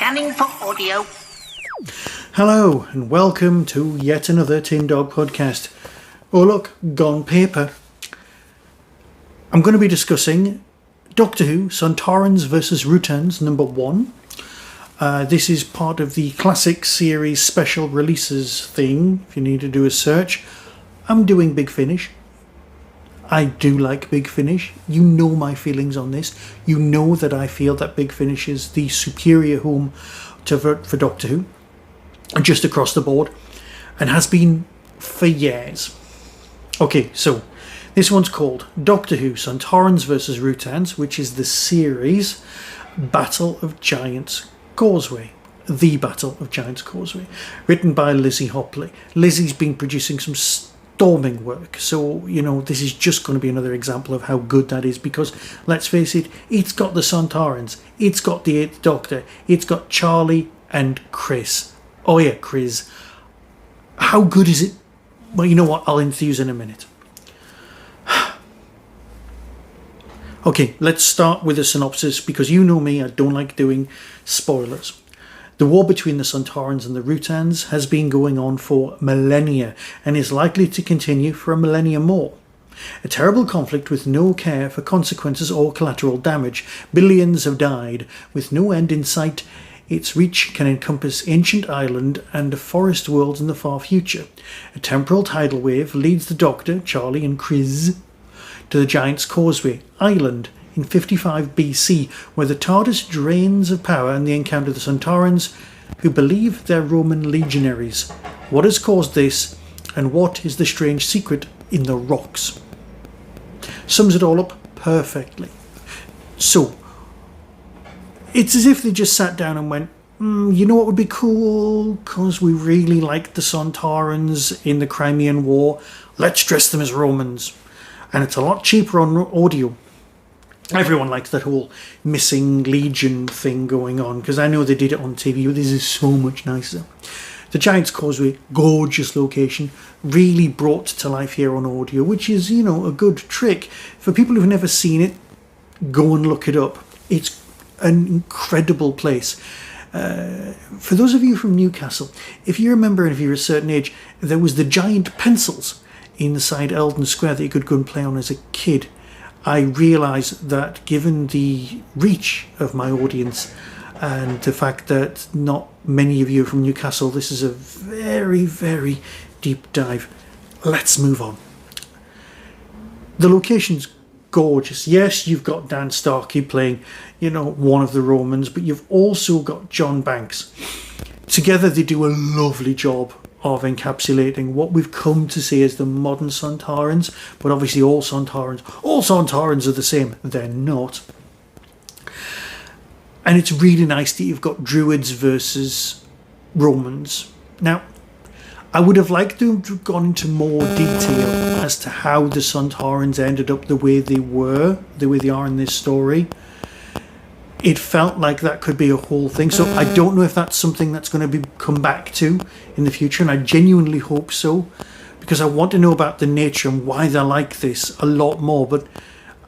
Scanning for audio. Hello and welcome to yet another Tin Dog podcast. Oh look, gone paper. I'm going to be discussing Doctor Who, Sontarans vs Rutans number 1. This is part of the classic series special releases thing, if you need to do a search. I'm doing Big Finish. I do like Big Finish. You know my feelings on this. You know that I feel that Big Finish is the superior home for Doctor Who, just across the board, and has been for years. Okay, so this one's called Doctor Who, Sontarans vs Rutans, which is the series Battle of Giants Causeway. The Battle of Giants Causeway. Written by Lizzie Hopley. Lizzie's been producing some storming work, so you know this is just going to be another example of how good that is, because let's face it, it's got the Sontarans, it's got the 8th Doctor, it's got Charley and C'rizz. Oh yeah, C'rizz. How good is it? Well, you know what, I'll enthuse in a minute. Okay, let's start with a synopsis, because you know me, I don't like doing spoilers. The war between the Sontarans and the Rutans has been going on for millennia and is likely to continue for a millennia more. A terrible conflict with no care for consequences or collateral damage. Billions have died, with no end in sight. Its reach can encompass ancient Ireland and forest worlds in the far future. A temporal tidal wave leads the Doctor, Charley and C'rizz, to the Giant's Causeway Island in 55 BC, where the TARDIS drains of power and they encounter the Sontarans, who believe they're Roman Legionnaires. What has caused this, and what is the strange secret in the rocks? Sums it all up perfectly. So, it's as if they just sat down and went, you know what would be cool? Because we really liked the Sontarans in the Crimean War. Let's dress them as Romans. And it's a lot cheaper on audio. Everyone likes that whole missing Legion thing going on, because I know they did it on TV, but this is so much nicer. The Giant's Causeway, gorgeous location, really brought to life here on audio, which is, you know, a good trick. For people who've never seen it, go and look it up. It's an incredible place. For those of you from Newcastle, if you remember, and if you're a certain age, there was the giant pencils inside Eldon Square that you could go and play on as a kid. I realise that given the reach of my audience and the fact that not many of you are from Newcastle, this is a very, very deep dive. Let's move on. The location's gorgeous. Yes, you've got Dan Starkey playing, you know, one of the Romans, but you've also got John Banks. Together they do a lovely job of encapsulating what we've come to see as the modern Sontarans, but obviously all Sontarans are the same. They're not. And it's really nice that you've got Druids versus Romans. Now, I would have liked to have gone into more detail as to how the Sontarans ended up the way they are in this story. It felt like that could be a whole thing, so I don't know if that's something that's going to be come back to in the future, and I genuinely hope so, because I want to know about the nature and why they're like this a lot more, but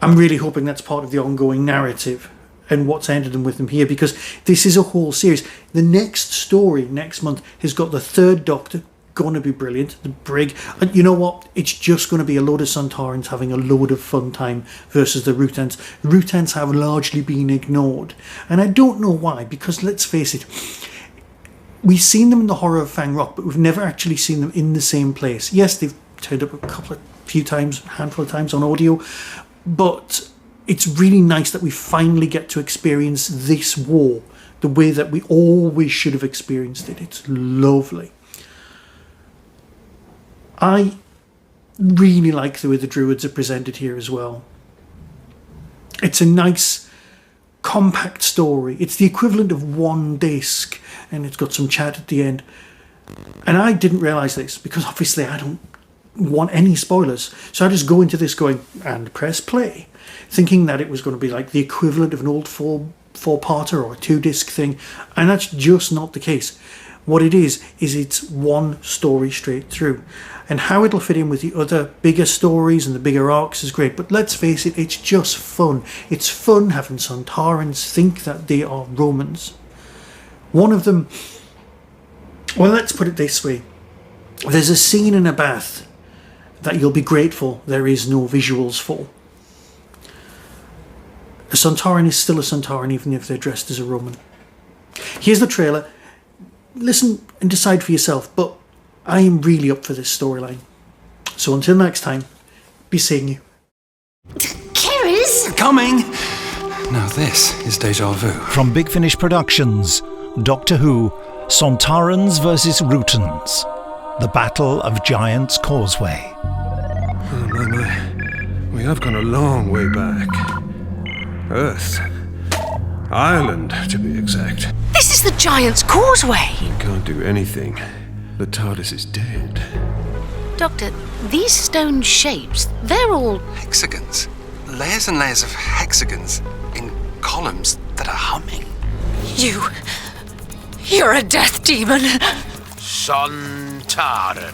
I'm really hoping that's part of the ongoing narrative and what's ended them with them here, because this is a whole series. The next story next month has got the 3rd Doctor, going to be brilliant, the Brig, and you know what, it's just going to be a load of Sontarans having a load of fun time versus the Rutans. The Rutans have largely been ignored, and I don't know why, because let's face it, we've seen them in the Horror of Fang Rock, but we've never actually seen them in the same place. Yes, they've turned up a handful of times on audio, but it's really nice that we finally get to experience this war the way that we always should have experienced it. It's lovely. I really like the way the Druids are presented here as well. It's a nice, compact story. It's the equivalent of one disc, and it's got some chat at the end. And I didn't realise this, because obviously I don't want any spoilers. So I just go into this going, and press play, thinking that it was going to be like the equivalent of an old four-parter or a 2-disc thing, and that's just not the case. What it is it's one story straight through. And how it'll fit in with the other bigger stories and the bigger arcs is great. But let's face it, it's just fun. It's fun having Sontarans think that they are Romans. One of them, well, let's put it this way. There's a scene in a bath that you'll be grateful there is no visuals for. A Sontaran is still a Sontaran even if they're dressed as a Roman. Here's the trailer. Listen and decide for yourself, but I am really up for this storyline. So until next time, be seeing you. C'rizz! Coming! Now this is deja vu. From Big Finish Productions, Doctor Who, Sontarans vs. Rutans, The Battle of Giant's Causeway. Oh, my. We have gone a long way back. Earth. Ireland, to be exact. This is the Giant's Causeway! We can't do anything. The TARDIS is dead. Doctor, these stone shapes, they're all... Hexagons. Layers and layers of hexagons in columns that are humming. You're a death demon! Sontaran.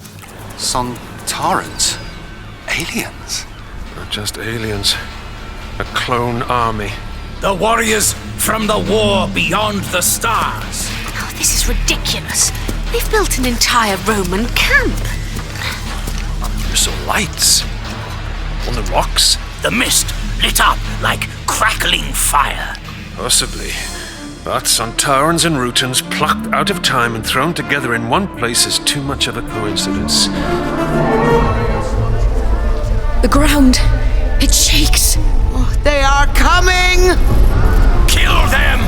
Sontarans? Aliens? Not just aliens. A clone army. The warriors from the war beyond the stars. Oh, this is ridiculous. They've built an entire Roman camp. There's some lights. On the rocks, the mist lit up like crackling fire. Possibly. But Sontarans and Rutans plucked out of time and thrown together in one place is too much of a coincidence. The ground, it shakes. Oh, they are coming! Kill them!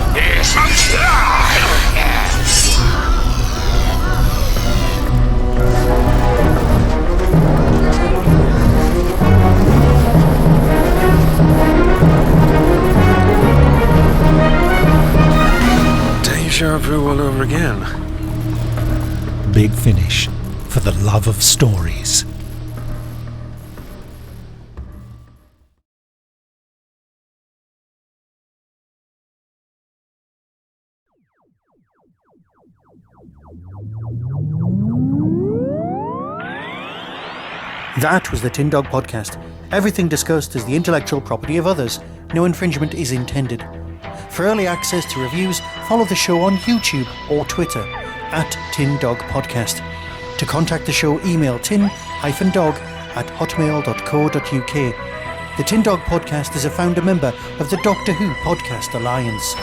Deja vu all over again. Big Finish, for the love of stories. That was the Tin Dog Podcast. Everything discussed is the intellectual property of others. No infringement is intended. For early access to reviews, follow the show on YouTube or Twitter @Tin Dog Podcast. To contact the show, email tin-dog@hotmail.co.uk. The Tin Dog Podcast is a founder member of the Doctor Who Podcast Alliance.